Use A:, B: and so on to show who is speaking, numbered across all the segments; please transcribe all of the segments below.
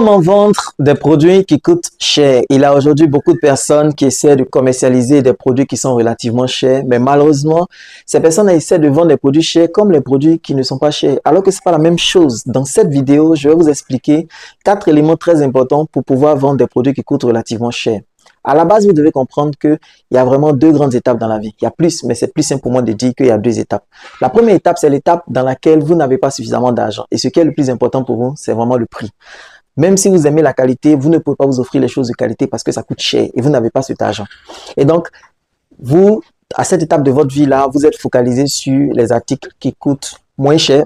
A: Comment vendre des produits qui coûtent cher? Il y a aujourd'hui beaucoup de personnes qui essaient de commercialiser des produits qui sont relativement chers, mais malheureusement, ces personnes essaient de vendre des produits chers comme les produits qui ne sont pas chers, alors que c'est pas la même chose. Dans cette vidéo, je vais vous expliquer 4 éléments très importants pour pouvoir vendre des produits qui coûtent relativement cher. À la base, vous devez comprendre qu'il y a vraiment 2 grandes étapes dans la vie. Il y a plus, mais c'est plus simple pour moi de dire qu'il y a 2 étapes. La première étape, c'est l'étape dans laquelle vous n'avez pas suffisamment d'argent. Et ce qui est le plus important pour vous, c'est vraiment le prix. Même si vous aimez la qualité, vous ne pouvez pas vous offrir les choses de qualité parce que ça coûte cher et vous n'avez pas cet argent. Et donc, vous, à cette étape de votre vie-là, vous êtes focalisé sur les articles qui coûtent moins cher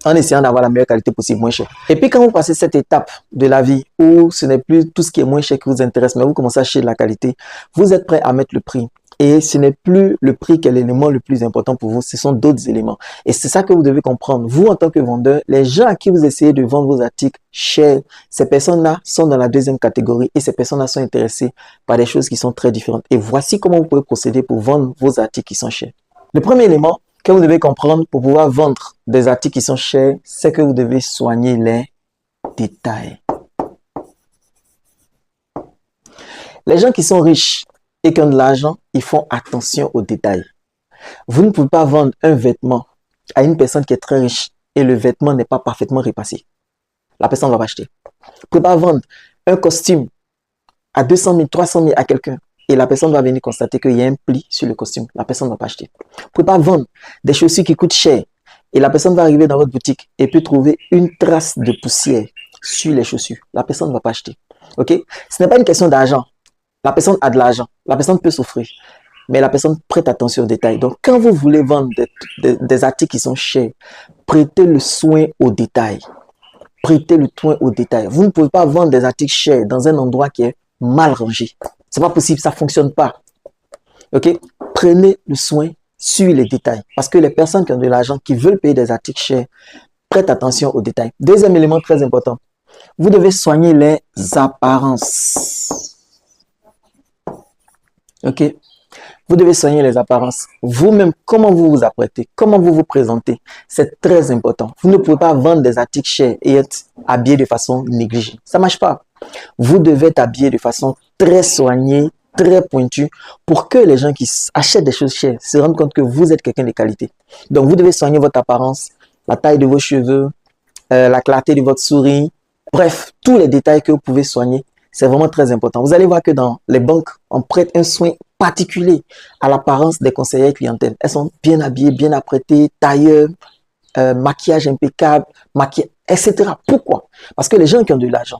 A: en essayant d'avoir la meilleure qualité possible, moins cher. Et puis, quand vous passez cette étape de la vie où ce n'est plus tout ce qui est moins cher qui vous intéresse, mais vous commencez à acheter de la qualité, vous êtes prêt à mettre le prix. Et ce n'est plus le prix qui est l'élément le plus important pour vous, ce sont d'autres éléments. Et c'est ça que vous devez comprendre. Vous, en tant que vendeur, les gens à qui vous essayez de vendre vos articles chers, ces personnes-là sont dans la deuxième catégorie et ces personnes-là sont intéressées par des choses qui sont très différentes. Et voici comment vous pouvez procéder pour vendre vos articles qui sont chers. Le premier élément que vous devez comprendre pour pouvoir vendre des articles qui sont chers, c'est que vous devez soigner les détails. Les gens qui sont riches et qui ont de l'argent, ils font attention aux détails. Vous ne pouvez pas vendre un vêtement à une personne qui est très riche et le vêtement n'est pas parfaitement repassé. La personne ne va pas acheter. Vous ne pouvez pas vendre un costume à 200 000, 300 000 à quelqu'un et la personne va venir constater qu'il y a un pli sur le costume. La personne ne va pas acheter. Vous ne pouvez pas vendre des chaussures qui coûtent cher et la personne va arriver dans votre boutique et peut trouver une trace de poussière sur les chaussures. La personne ne va pas acheter. Ok? Ce n'est pas une question d'argent. La personne a de l'argent, la personne peut s'offrir, mais la personne prête attention aux détails. Donc, quand vous voulez vendre des articles qui sont chers, prêtez le soin aux détails. Prêtez le soin aux détails. Vous ne pouvez pas vendre des articles chers dans un endroit qui est mal rangé. C'est pas possible, ça ne fonctionne pas. Ok? Prenez le soin sur les détails. Parce que les personnes qui ont de l'argent, qui veulent payer des articles chers, prêtent attention aux détails. Deuxième élément très important, vous devez soigner les apparences. Ok, vous devez soigner les apparences. Vous-même, comment vous vous apprêtez, comment vous vous présentez, c'est très important. Vous ne pouvez pas vendre des articles chers et être habillé de façon négligée. Ça ne marche pas. Vous devez être habillé de façon très soignée, très pointue, pour que les gens qui achètent des choses chères se rendent compte que vous êtes quelqu'un de qualité. Donc, vous devez soigner votre apparence, la taille de vos cheveux, la clarté de votre souris. Bref, tous les détails que vous pouvez soigner. C'est vraiment très important. Vous allez voir que dans les banques, on prête un soin particulier à l'apparence des conseillères clientèle. Elles sont bien habillées, bien apprêtées, tailleur, maquillage impeccable, etc. Pourquoi? Parce que les gens qui ont de l'argent,